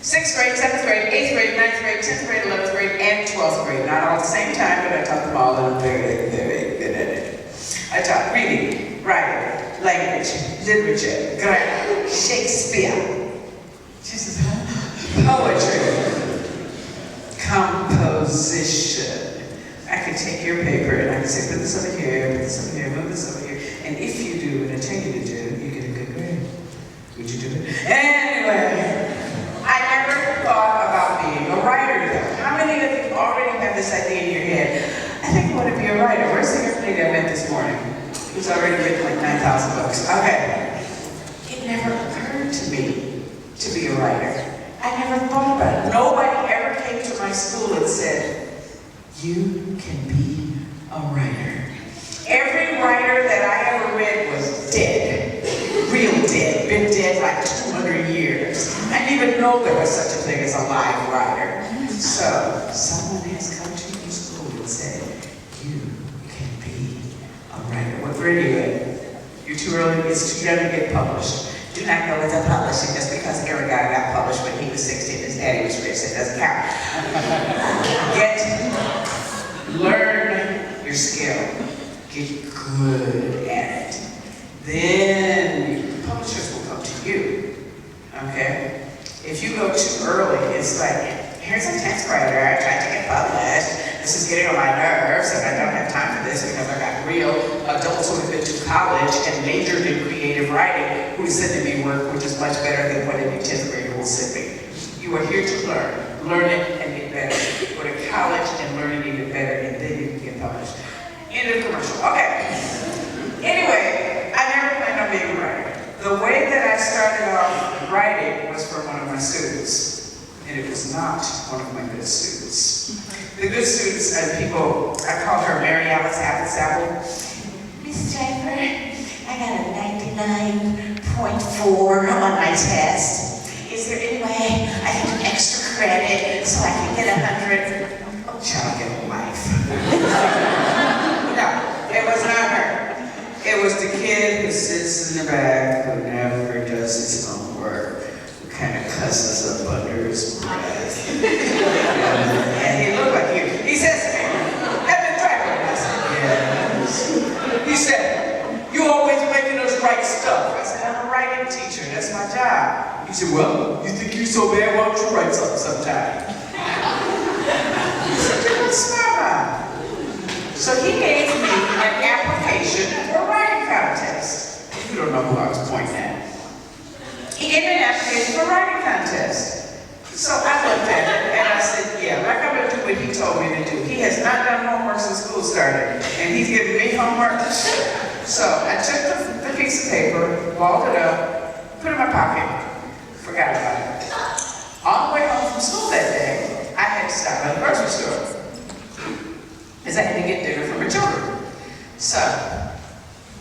6th grade, 7th grade, 8th grade, 9th grade, 10th grade, 11th grade, and 12th grade. Not all at the same time, but I taught them all, and I'm very, very good at it. I taught reading, writing, language, literature, grammar, Shakespeare. She says, poetry, composition. I can take your paper and I can say, put this over here, put this over here, move this over here. And if you do what I tell you to do, you get a good grade. Would you do it? Anyway, I never thought about being a writer though. How many of you already have this idea in your head? I think I want to be a writer. Where's the young lady I met this morning? Who's already written like 9,000 books. Okay. It never occurred to me to be a writer. I never thought about it. Nobody ever came to my school and said, you can be a writer. Every writer that I ever read was dead. Real dead. Been dead like 200 years. I didn't even know there was such a thing as a live writer. So, someone has come to your school and said, you can be a writer. What grade are you in? You're too early, it's too young to get published. Do not go into publishing just because Eric got published when he was 16, his daddy was rich, it doesn't count. Learn your skill. Get good at it. Then publishers will come to you. Okay? If you go too early, it's like, here's a 10th grader, I tried to get published. This is getting on my nerves, and I don't have time for this because I got real adults who have been to college and majored in creative writing who send me work which is much better than what any 10th grader will send me. You are here to learn. Learn it and get better. Go to college and learn it even better, and then you can get published. End of commercial. Okay. Anyway, I never planned on being a writer. The way that I started off writing was for one of my students, and it was not one of my good students. The good students and people, I call her Mary Alice Apple. Miss Draper, I got a 99.4 on my test. Is there any way I can do extra credit so I can get 100? Oh, child, get a life. No, it was not her. It was the kid who sits in the back, who never does his homework, who kind of cusses up under his breath. And he looked like you. He says to me, Evan Draper. And I said, yes. He said, you always making us write stuff. I said, I'm a writing teacher. That's my job. He said, well, you think you're so bad, why don't you write something sometime? He said, you're a smart man. So he gave me an application for a writing contest. You don't know who I was pointing at. He gave me an application for a writing contest. So I looked at it and I said, yeah, like I'm going to do what he told me to do. He has not done homework since school started, and he's giving me homework. So I took the piece of paper, balled it up, put it in my pocket, forgot about it. On the way home from school that day, I had to stop at the grocery store because I had to get dinner for my children. So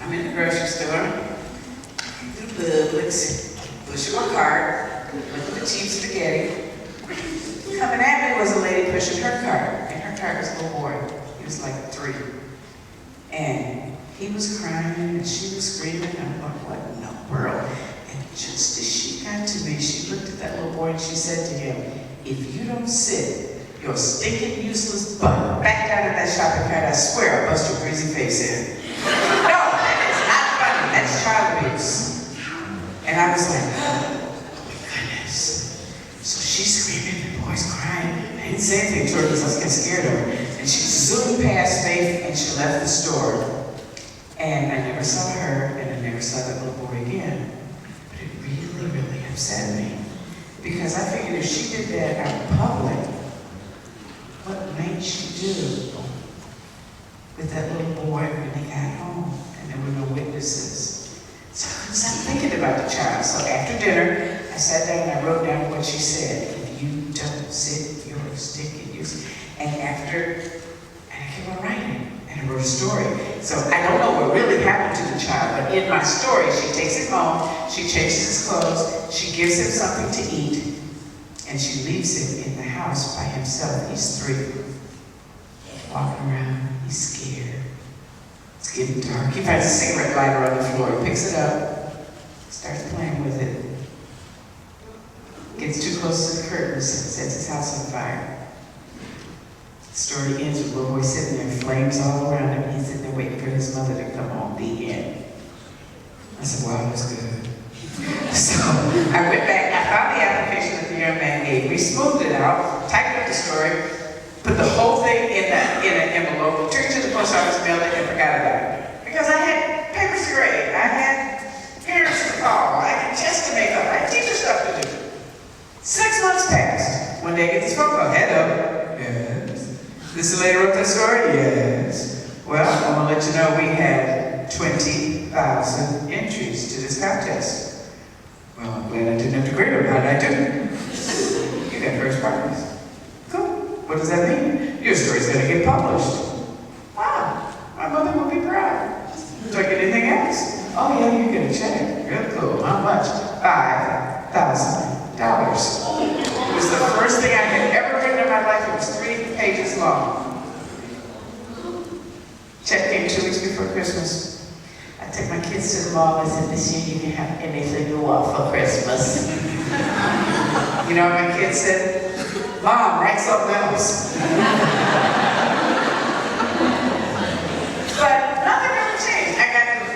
I'm in the grocery store, Publix, pushing my cart, with the cheap spaghetti. Coming at me was a lady pushing her cart, and her cart was a little boy. He was like 3. And he was crying, and she was screaming. I'm like, what in the world? And just as she got to me, she looked at that little boy and she said to him, if you don't sit your stinking, useless butt back down in that shopping cart, I swear I'll bust your crazy face in. No, that is not funny. That's child abuse. And I was like, oh my goodness. So she's screaming, the boy's crying. I didn't say anything to her because I was getting scared of her. And she zoomed past Faith and she left the store. And I never saw her, and I never saw that little boy again. But it really, really upset me. Because I figured if she did that out in public, what might she do with that little boy when they got home and there were no witnesses? So I couldn't stop thinking about the child. So after dinner, I sat down and I wrote down what she said. If you don't sit your stinking useless. And after, and I kept on writing. And I wrote a story. So I don't know what really happened to the child, but in my story, she takes him home, she changes his clothes, she gives him something to eat, and she leaves him in the house by himself. He's 3. Walking around, he's scared. It's getting dark. He finds a cigarette lighter on the floor, he picks it up, starts playing with it. gets too close to the curtains, sets his house on fire. The story ends with the little boy sitting there, flames all around him. He's sitting there waiting for his mother to come home. The end. I said, wow, that's good. So I went back, I found the application that the young man gave me, smoothed it out, typed up the story, put the whole thing in an envelope, took it to the post office, mailed it, and forgot about it. Because I had papers to grade, I had parents to call, I had tests to make up, I had teacher stuff to do. 6 months passed. One day I get this phone call. Hello. Yes. This is the lady who wrote that story? Yes. Well, I want to let you know we had 20,000 entries to this contest. Well, I'm glad I didn't have to grade them. How did I do? You got first prize. Cool. What does that mean? Your story's going to get published. Wow. My mother will be proud. Do I get anything else? Oh, yeah, you get a check. Real cool. How much? $5,000. It was the first thing I had ever written in my life. It was 3 pages long. Check came 2 weeks before Christmas. I took my kids to the mall and said, this year you can have anything you want for Christmas. You know what my kids said? Mom, write something else. But nothing really changed.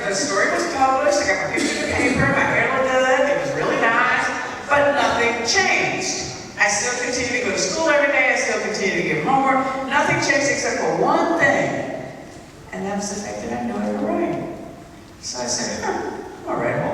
The story was published, I got my picture in the paper, my hair looked good, it was really nice, but nothing changed. I still continue to go to school every day, I still continue to give homework. Nothing changed except for one thing, and that was the fact that I knew how to write. So I said, I'll write a